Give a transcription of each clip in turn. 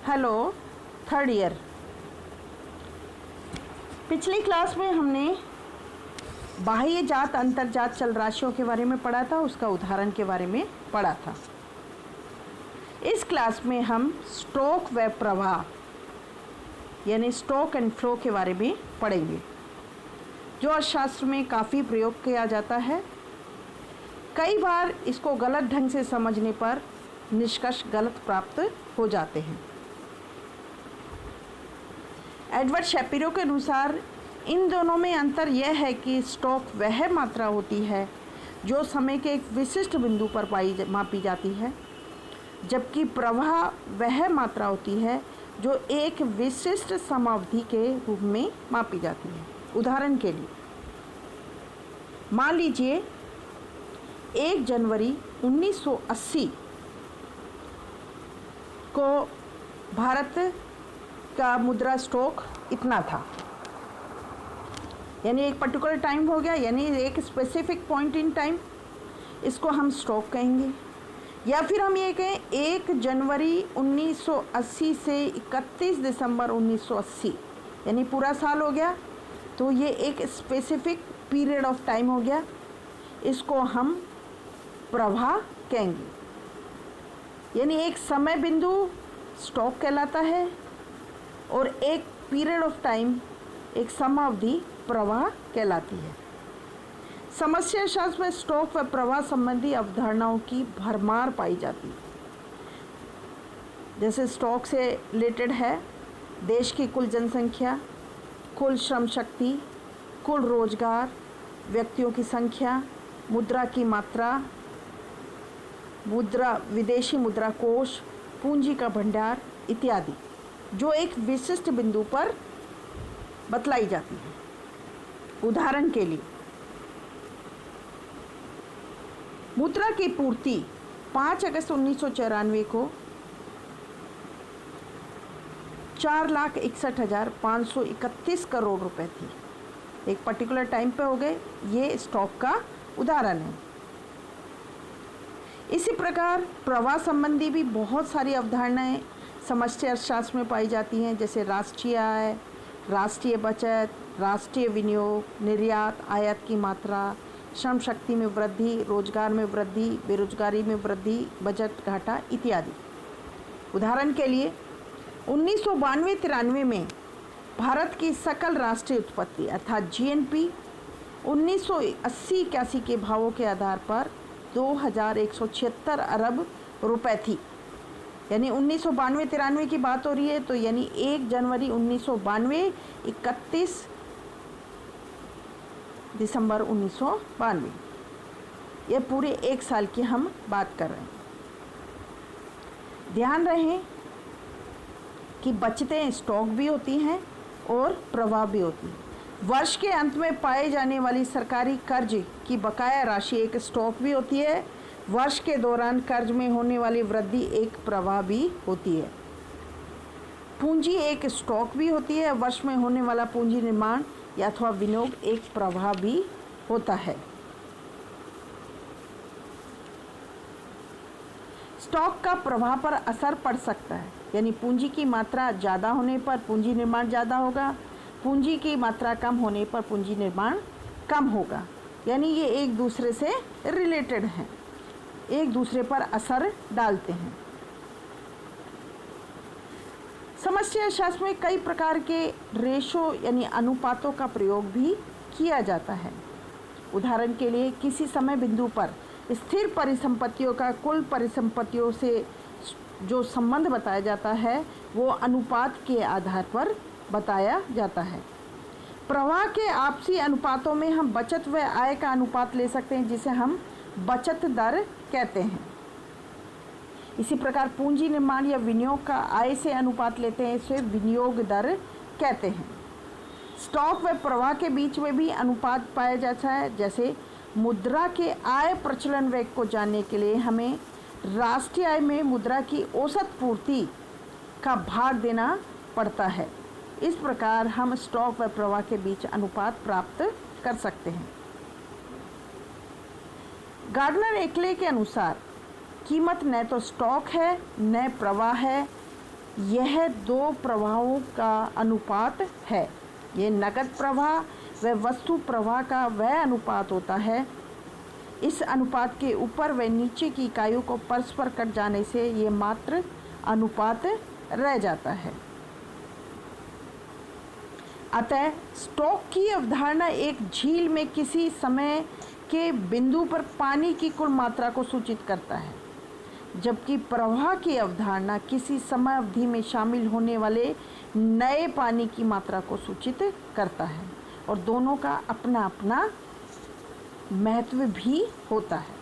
Hello, third year. पिछली class में हमने बाह्य जात अंतर्जात चल राशियों के बारे में पढ़ा था, उसका उदाहरण के बारे में पढ़ा था। इस क्लास में हम स्ट्रोक व प्रवाह यानी स्ट्रोक एंड फ्लो के बारे में पढ़ेंगे, जो अर्थशास्त्र में काफ़ी प्रयोग किया जाता है। कई बार इसको गलत ढंग से समझने पर निष्कर्ष गलत प्राप्त हो जाते हैं। एडवर्ड शेपिरो के अनुसार इन दोनों में अंतर यह है कि स्ट्रोक वह मात्रा होती है जो समय के एक विशिष्ट बिंदु पर मापी जाती है, जबकि प्रवाह वह मात्रा होती है जो एक विशिष्ट समावधि के रूप में मापी जाती है। उदाहरण के लिए मान लीजिए 1 जनवरी 1980 को भारत का मुद्रा स्ट्रोक इतना था, यानी एक पर्टिकुलर टाइम हो गया, यानी एक स्पेसिफिक पॉइंट इन टाइम, इसको हम स्ट्रोक कहेंगे। या फिर हम ये कहें 1 जनवरी 1980 से 31 दिसंबर 1980, यानी पूरा साल हो गया, तो ये एक स्पेसिफिक पीरियड ऑफ टाइम हो गया, इसको हम प्रवाह कहेंगे। यानी एक समय बिंदु स्ट्रोक कहलाता है और एक पीरियड ऑफ टाइम, एक समावधि प्रवाह कहलाती है। समस्या शास्त्र में स्ट्रोक व प्रवाह संबंधी अवधारणाओं की भरमार पाई जाती है। जैसे स्ट्रोक से रिलेटेड है देश की कुल जनसंख्या, कुल श्रम शक्ति, कुल रोजगार, व्यक्तियों की संख्या, मुद्रा की मात्रा, मुद्रा, विदेशी मुद्रा कोष, पूंजी का भंडार इत्यादि, जो एक विशिष्ट बिंदु पर बतलाई जाती है। उदाहरण के लिए मुद्रा की पूर्ति 5 अगस्त 1994 को 4,61,531 करोड़ रुपए थी। एक पर्टिकुलर टाइम पे हो गए, ये स्टॉक का उदाहरण है। इसी प्रकार प्रवाह संबंधी भी बहुत सारी अवधारणाएं समष्टि अर्थशास्त्र में पाई जाती हैं, जैसे राष्ट्रीय आय, राष्ट्रीय बचत, राष्ट्रीय विनियोग, निर्यात, आयात की मात्रा, श्रम शक्ति में वृद्धि, रोजगार में वृद्धि, बेरोजगारी में वृद्धि, बजट घाटा इत्यादि। उदाहरण के लिए 1992-93 में भारत की सकल राष्ट्रीय उत्पत्ति अर्थात जीएनपी 1980-81 के भावों के आधार पर 2176 अरब रुपए थी। यानी 1992-93 की बात हो रही है, तो यानी 1 जनवरी 1992 31 दिसंबर 1992, ये पूरे एक साल की हम बात कर रहे हैं। ध्यान रहे कि बचतें स्टॉक भी होती हैं और प्रवाह भी होती है। वर्ष के अंत में पाए जाने वाली सरकारी कर्ज की बकाया राशि एक स्टॉक भी होती है। वर्ष के दौरान कर्ज में होने वाली वृद्धि एक प्रवाह भी होती है। पूंजी एक स्टॉक भी होती है। वर्ष में होने वाला पूंजी निर्माण या अथवा विनियोग एक प्रवाह भी होता है। स्टॉक का प्रवाह पर असर पड़ सकता है, यानी पूंजी की मात्रा ज़्यादा होने पर पूंजी निर्माण ज़्यादा होगा, पूंजी की मात्रा कम होने पर पूंजी निर्माण कम होगा। यानी ये एक दूसरे से रिलेटेड हैं, एक दूसरे पर असर डालते हैं। समष्टि अर्थशास्त्र में कई प्रकार के रेशो यानी अनुपातों का प्रयोग भी किया जाता है। उदाहरण के लिए किसी समय बिंदु पर स्थिर परिसंपत्तियों का कुल परिसंपत्तियों से जो संबंध बताया जाता है वो अनुपात के आधार पर बताया जाता है। प्रवाह के आपसी अनुपातों में हम बचत व आय का अनुपात ले सकते हैं, जिसे हम बचत दर कहते हैं। इसी प्रकार पूंजी निर्माण या विनियोग का आय से अनुपात लेते हैं, इसे विनियोग दर कहते हैं। स्टॉक व प्रवाह के बीच में भी अनुपात पाया जाता है। जैसे मुद्रा के आय प्रचलन वेग को जानने के लिए हमें राष्ट्रीय आय में मुद्रा की औसत पूर्ति का भाग देना पड़ता है। इस प्रकार हम स्टॉक व प्रवाह के बीच अनुपात प्राप्त कर सकते हैं। गार्डनर एकले के अनुसार कीमत न तो स्टॉक है न प्रवाह है, यह दो प्रवाहों का अनुपात है। ये नकद प्रवाह व वस्तु प्रवाह का वह अनुपात होता है। इस अनुपात के ऊपर व नीचे की इकाइयों को परस्पर कट जाने से ये मात्र अनुपात रह जाता है। अतः स्टोक की अवधारणा एक झील में किसी समय के बिंदु पर पानी की कुल मात्रा को सूचित करता है, जबकि प्रवाह की अवधारणा किसी समय अवधि में शामिल होने वाले नए पानी की मात्रा को सूचित करता है, और दोनों का अपना अपना महत्व भी होता है।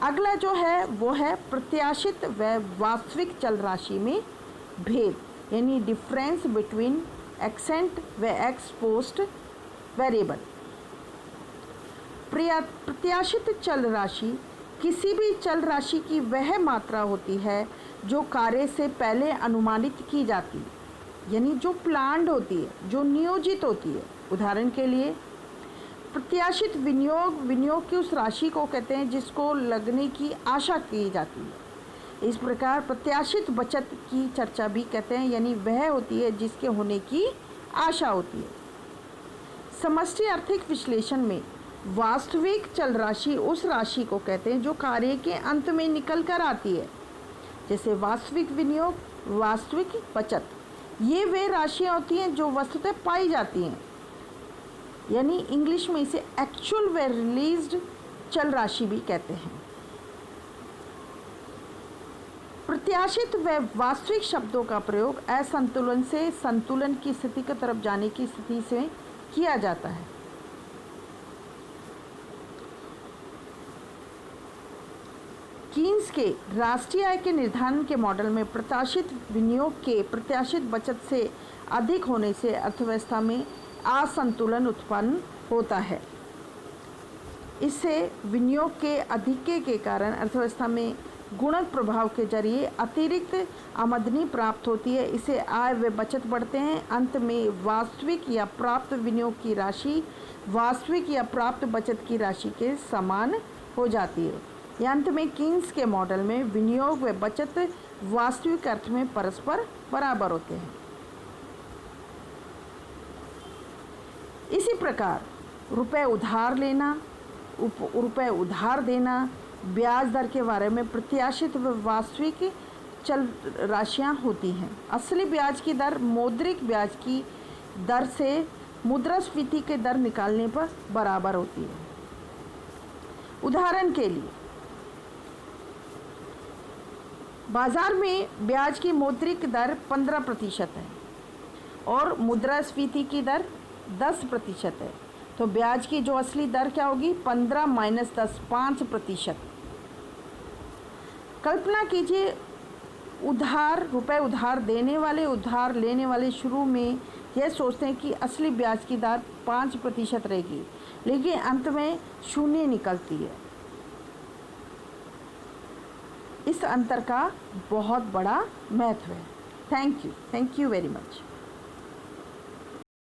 अगला जो है वो है प्रत्याशित व वास्तविक चल राशि में भेद, यानी डिफरेंस बिटवीन एक्सेंट व एक्स पोस्ट वेरिएबल। प्रत्याशित चल राशि किसी भी चल राशि की वह मात्रा होती है जो कार्य से पहले अनुमानित की जाती है, यानी जो प्लान्ड होती है, जो नियोजित होती है। उदाहरण के लिए प्रत्याशित विनियोग की उस राशि को कहते हैं जिसको लगने की आशा की जाती है। इस प्रकार प्रत्याशित बचत की चर्चा भी कहते हैं, यानी वह होती है जिसके होने की आशा होती है। समष्टि आर्थिक विश्लेषण में वास्तविक चल राशि उस राशि को कहते हैं जो कार्य के अंत में निकल कर आती है, जैसे वास्तविक विनियोग, वास्तविक बचत। ये वे राशियाँ होती हैं जो वस्तुतः पाई जाती हैं, यानी इंग्लिश में इसे एक्चुअल व रिलीज्ड चल राशि भी कहते हैं। प्रत्याशित व वास्तविक शब्दों का प्रयोग असंतुलन से संतुलन की स्थिति की तरफ जाने की स्थिति से किया जाता है। कीन्स के राष्ट्रीय आय के निर्धारण के मॉडल में प्रत्याशित विनियोग के प्रत्याशित बचत से अधिक होने से अर्थव्यवस्था में असंतुलन उत्पन्न होता है। इससे विनियोग के अधिक्य के कारण अर्थव्यवस्था में गुणक प्रभाव के जरिए अतिरिक्त आमदनी प्राप्त होती है। इसे आय व बचत बढ़ते हैं। अंत में वास्तविक या प्राप्त विनियोग की राशि वास्तविक या प्राप्त बचत की राशि के समान हो जाती है। या अंत में कीन्स के मॉडल में विनियोग व बचत वास्तविक अर्थ में परस्पर बराबर होते हैं। इसी प्रकार रुपए उधार लेना, रुपए उधार देना, ब्याज दर के बारे में प्रत्याशित व वास्तविक चल राशियाँ होती हैं। असली ब्याज की दर मौद्रिक ब्याज की दर से मुद्रास्फीति के दर निकालने पर बराबर होती है। उदाहरण के लिए बाजार में ब्याज की मौद्रिक दर 15% है और मुद्रास्फीति की दर 10% है, तो ब्याज की जो असली दर क्या होगी? 15 - 10, 5%। कल्पना कीजिए रुपए उधार देने वाले उधार लेने वाले शुरू में यह सोचते हैं कि असली ब्याज की दर 5% रहेगी, लेकिन अंत में 0 निकलती है। इस अंतर का बहुत बड़ा महत्व है। Thank you very much.